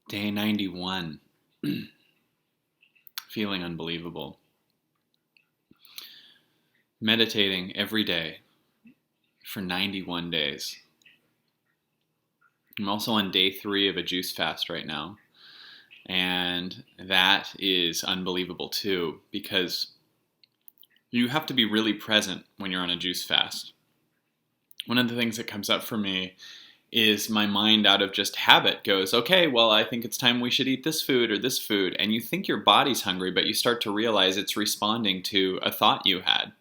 Day 91. Feeling unbelievable. Meditating every day for 91 days. I'm also on day 3 of a juice fast right now. And that is unbelievable too, because you have to be really present when you're on a juice fast. One of the things that comes up for me is my mind, out of just habit, goes, okay, well, I think it's time we should eat this food or this food. And you think your body's hungry, but you start to realize it's responding to a thought you had,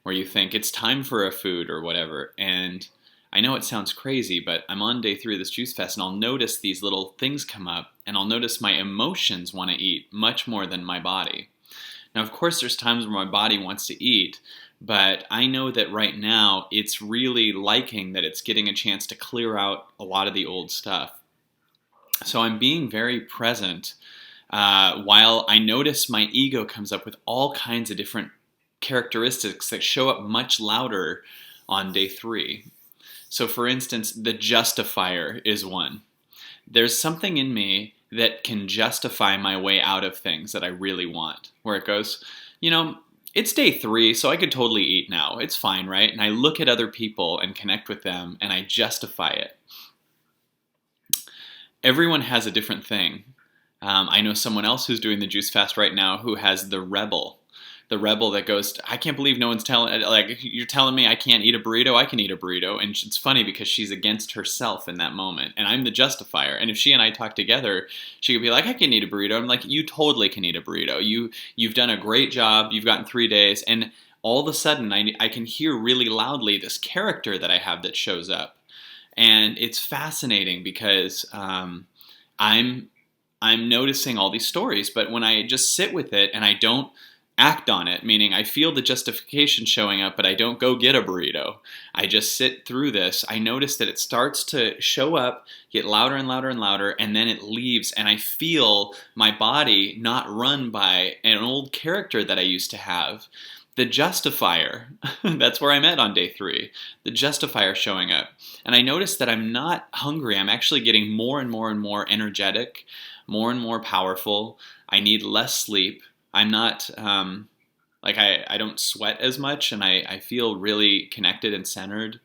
where you think it's time for a food or whatever. And I know it sounds crazy, but I'm on day 3 of this juice fast, and I'll notice these little things come up, and I'll notice my emotions want to eat much more than my body. Now, of course, there's times where my body wants to eat, but I know that right now it's really liking that it's getting a chance to clear out a lot of the old stuff. So I'm being very present while I notice my ego comes up with all kinds of different characteristics that show up much louder on day 3. So for instance, the justifier is one. There's something in me that can justify my way out of things that I really want, where it goes, it's day 3, so I could totally eat now. It's fine, right? And I look at other people and connect with them, and I justify it. Everyone has a different thing. I know someone else who's doing the juice fast right now who has the rebel. The rebel that goes, I can't believe no one's you're telling me I can't eat a burrito? I can eat a burrito. And it's funny because she's against herself in that moment. And I'm the justifier. And if she and I talk together, she could be like, I can eat a burrito. I'm like, you totally can eat a burrito. You've done a great job. You've gotten 3 days. And all of a sudden, I can hear really loudly this character that I have that shows up. And it's fascinating because I'm noticing all these stories. But when I just sit with it and I don't act on it, meaning I feel the justification showing up, but I don't go get a burrito. I just sit through this. I notice that it starts to show up, get louder and louder and louder, and then it leaves, and I feel my body not run by an old character that I used to have. The justifier, that's where I'm at on day 3, the justifier showing up. And I notice that I'm not hungry. I'm actually getting more and more and more energetic, more and more powerful. I need less sleep. I'm not, I don't sweat as much, and I feel really connected and centered.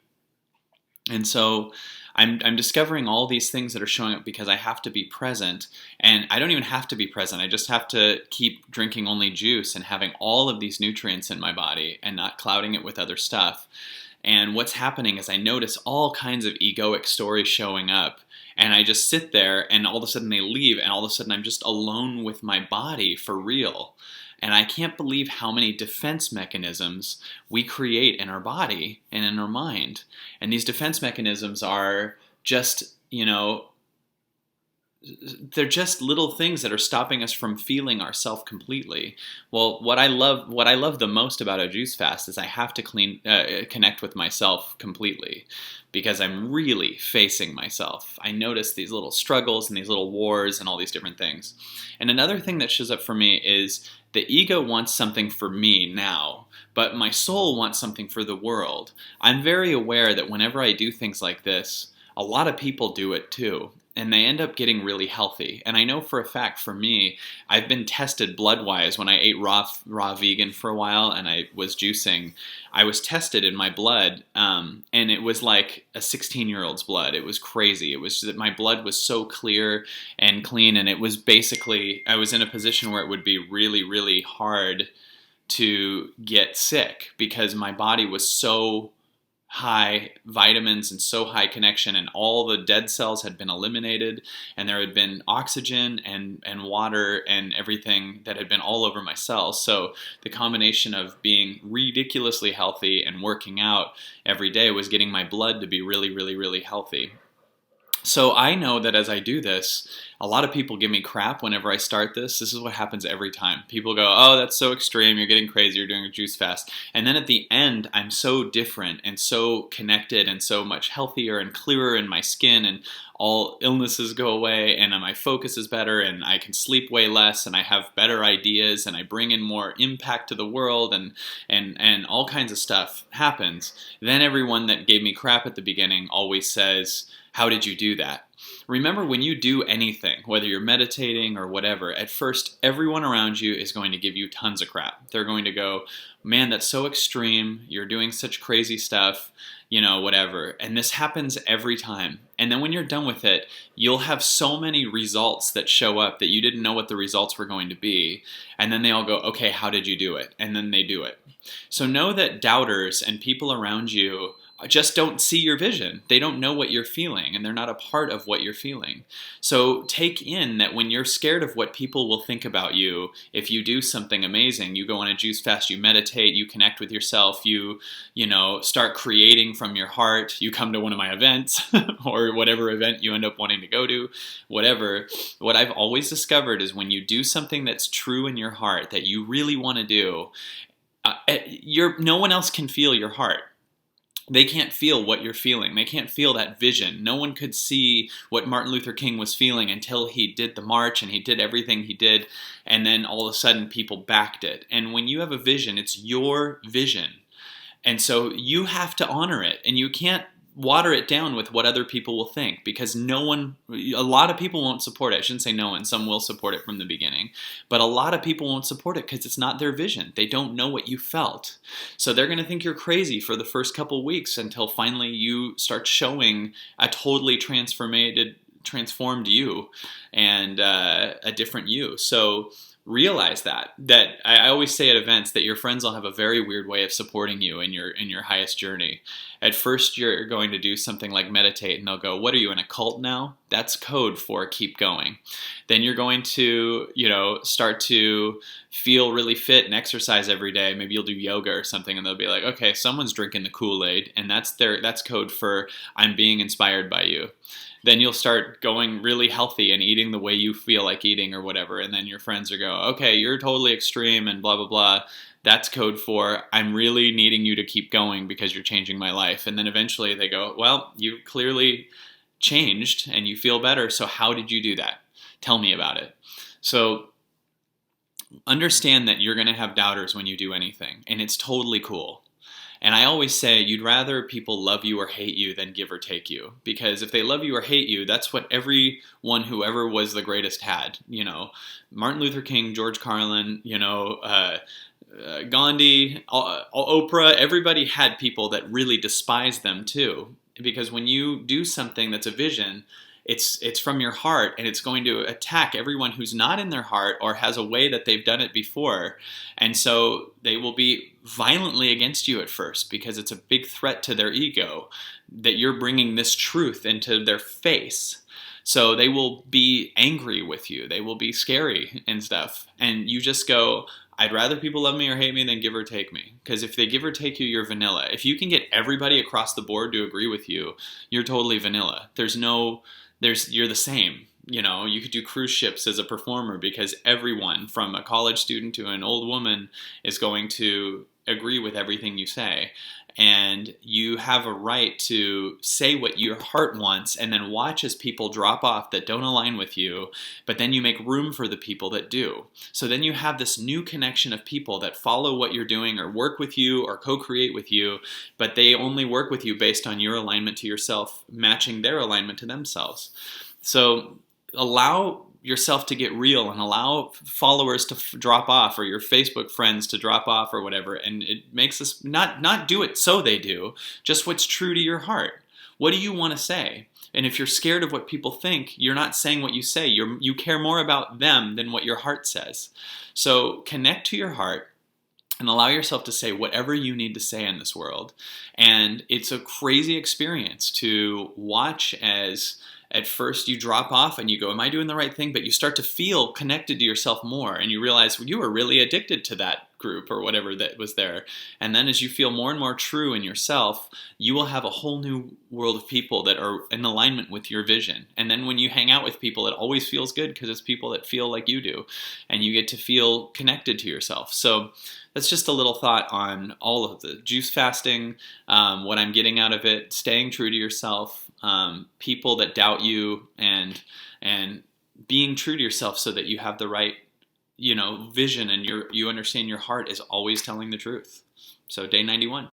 And so I'm discovering all these things that are showing up because I have to be present, and I don't even have to be present. I just have to keep drinking only juice and having all of these nutrients in my body and not clouding it with other stuff. And what's happening is I notice all kinds of egoic stories showing up, and I just sit there, and all of a sudden they leave, and all of a sudden I'm just alone with my body for real. And I can't believe how many defense mechanisms we create in our body and in our mind. And these defense mechanisms are just, they're just little things that are stopping us from feeling ourselves completely. Well, what I love the most about a juice fast is I have to connect with myself completely, because I'm really facing myself. I notice these little struggles and these little wars and all these different things. And another thing that shows up for me is the ego wants something for me now, but my soul wants something for the world. I'm very aware that whenever I do things like this, a lot of people do it too, and they end up getting really healthy. And I know for a fact, for me, I've been tested blood-wise. When I ate raw vegan for a while and I was juicing, I was tested in my blood, and it was like a 16-year-old's blood. It was crazy. It was that my blood was so clear and clean, and it was basically, I was in a position where it would be really, really hard to get sick because my body was so high vitamins and so high connection, and all the dead cells had been eliminated, and there had been oxygen and water and everything that had been all over my cells. So the combination of being ridiculously healthy and working out every day was getting my blood to be really, really, really healthy. So I know that as I do this, a lot of people give me crap whenever I start this. This is what happens every time. People go, oh, that's so extreme. You're getting crazy. You're doing a juice fast. And then at the end, I'm so different and so connected and so much healthier and clearer in my skin, and all illnesses go away, and my focus is better, and I can sleep way less, and I have better ideas, and I bring in more impact to the world, and all kinds of stuff happens. Then everyone that gave me crap at the beginning always says, how did you do that? Remember, when you do anything, whether you're meditating or whatever, at first everyone around you is going to give you tons of crap. They're going to go, man, that's so extreme. You're doing such crazy stuff, whatever. And this happens every time. And then when you're done with it, you'll have so many results that show up that you didn't know what the results were going to be. And then they all go, okay, how did you do it? And then they do it. So know that doubters and people around you just don't see your vision. They don't know what you're feeling, and they're not a part of what you're feeling. So take in that when you're scared of what people will think about you, if you do something amazing, you go on a juice fast, you meditate, you connect with yourself, you start creating from your heart, you come to one of my events or whatever event you end up wanting to go to, whatever. What I've always discovered is when you do something that's true in your heart that you really want to do, no one else can feel your heart. They can't feel what you're feeling. They can't feel that vision. No one could see what Martin Luther King was feeling until he did the march and he did everything he did, and then all of a sudden people backed it. And when you have a vision, it's your vision. And so you have to honor it, and you can't water it down with what other people will think, because a lot of people won't support it. I shouldn't say no one, some will support it from the beginning, but a lot of people won't support it because it's not their vision. They don't know what you felt. So they're going to think you're crazy for the first couple of weeks until finally you start showing a totally transformed you and a different you. So realize that I always say at events that your friends will have a very weird way of supporting you in your highest journey. At first you're going to do something like meditate and they'll go, what are you, in a cult now? That's code for keep going. Then you're going to start to feel really fit and exercise every day. Maybe you'll do yoga or something and they'll be like, okay, someone's drinking the Kool-Aid, and that's code for I'm being inspired by you. Then you'll start going really healthy and eating the way you feel like eating or whatever. And then your friends will go, okay, you're totally extreme and blah, blah, blah. That's code for I'm really needing you to keep going because you're changing my life. And then eventually they go, well, you clearly changed and you feel better. So how did you do that? Tell me about it. So understand that you're going to have doubters when you do anything, and it's totally cool. And I always say you'd rather people love you or hate you than give or take you. Because if they love you or hate you, that's what everyone who ever was the greatest had. Martin Luther King, George Carlin, Gandhi, Oprah, everybody had people that really despised them too. Because when you do something that's a vision, it's from your heart, and it's going to attack everyone who's not in their heart or has a way that they've done it before. And so they will be violently against you at first because it's a big threat to their ego that you're bringing this truth into their face. So they will be angry with you. They will be scary and stuff. And you just go, I'd rather people love me or hate me than give or take me. Because if they give or take you, you're vanilla. If you can get everybody across the board to agree with you, you're totally vanilla. You're the same. You could do cruise ships as a performer because everyone from a college student to an old woman is going to agree with everything you say. And you have a right to say what your heart wants and then watch as people drop off that don't align with you, but then you make room for the people that do. So then you have this new connection of people that follow what you're doing or work with you or co-create with you, but they only work with you based on your alignment to yourself, matching their alignment to themselves. So allow yourself to get real and allow followers to drop off, or your Facebook friends to drop off or whatever. And it makes us not do it so they do, just what's true to your heart. What do you want to say? And if you're scared of what people think, you're not saying what you say. You care more about them than what your heart says. So connect to your heart and allow yourself to say whatever you need to say in this world. And it's a crazy experience to watch as at first you drop off and you go, am I doing the right thing? But you start to feel connected to yourself more, and you realize you were really addicted to that group or whatever that was there. And then as you feel more and more true in yourself, you will have a whole new world of people that are in alignment with your vision. And then when you hang out with people, it always feels good because it's people that feel like you do, and you get to feel connected to yourself. So that's just a little thought on all of the juice fasting, what I'm getting out of it, staying true to yourself, people that doubt you, and being true to yourself so that you have the right, vision, and you understand your heart is always telling the truth. So day 91.